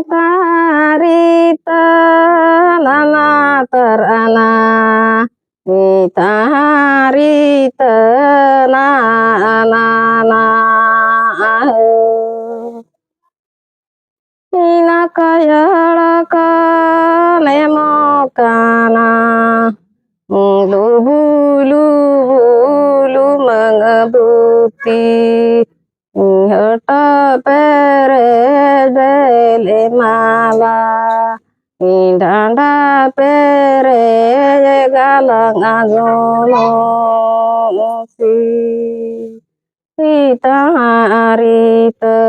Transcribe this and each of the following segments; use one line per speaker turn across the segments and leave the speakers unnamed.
Tarita nana terana tarita na na na ina kayalaka nemokana lubu lubu lu mengebuti hata pere dele mala indanda pere galang agono si ita harita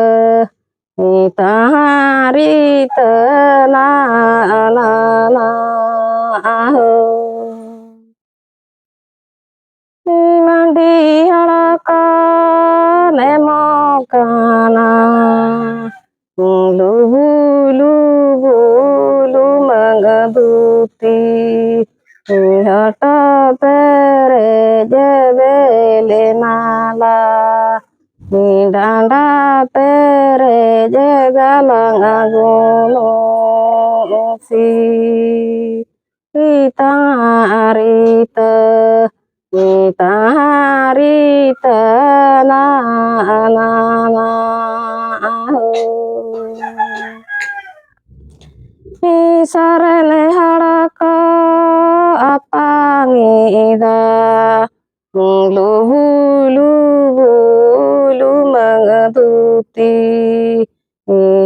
ita harita na na na aho mandi halaka nemokana lubu lubu lu mengebuti hata pere jebele mala danda pere jegalang agono si ita arita ita harita na na na sarene haraka apangida lubu lubu lu mengetuti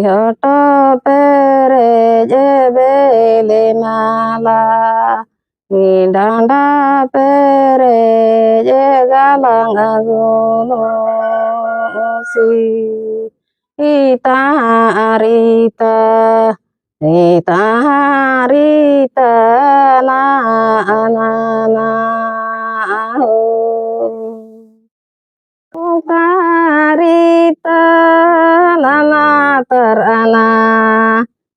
hata pere jebele mala danda pere jegalang agono si ita arita ita harita na na na tarita nana terana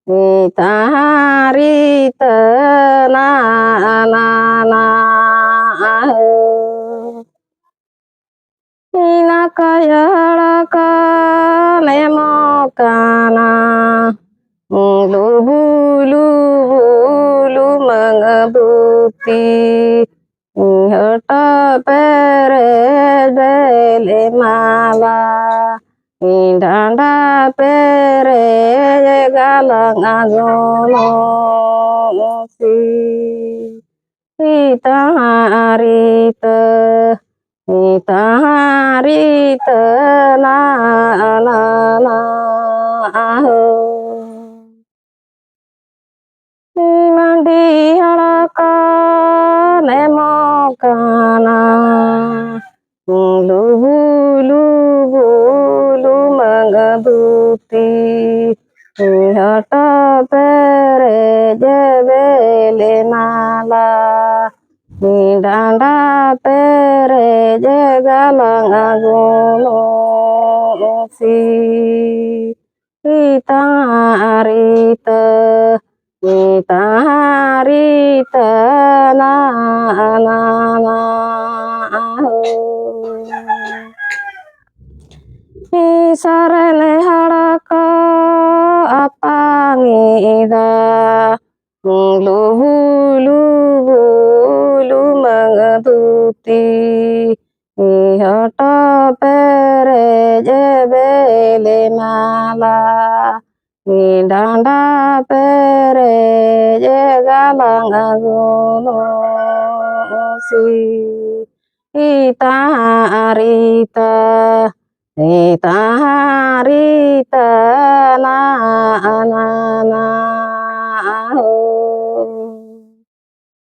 ita harita na na na ina kayalaka nemokana lubu lubu lu mengebuti hata pere dele mala indanda pere galang agono si ita harita ita harita na na na mandi halaka nemokana lubu lubu lu mengebuti hata pere jebele mala danda pere jegalang agono si ita arita ita harita na na na sarene haraka apangida lubu lubu lu mengetuti hata pere jebele mala danda pere jegalang agono si ita arita ita harita na na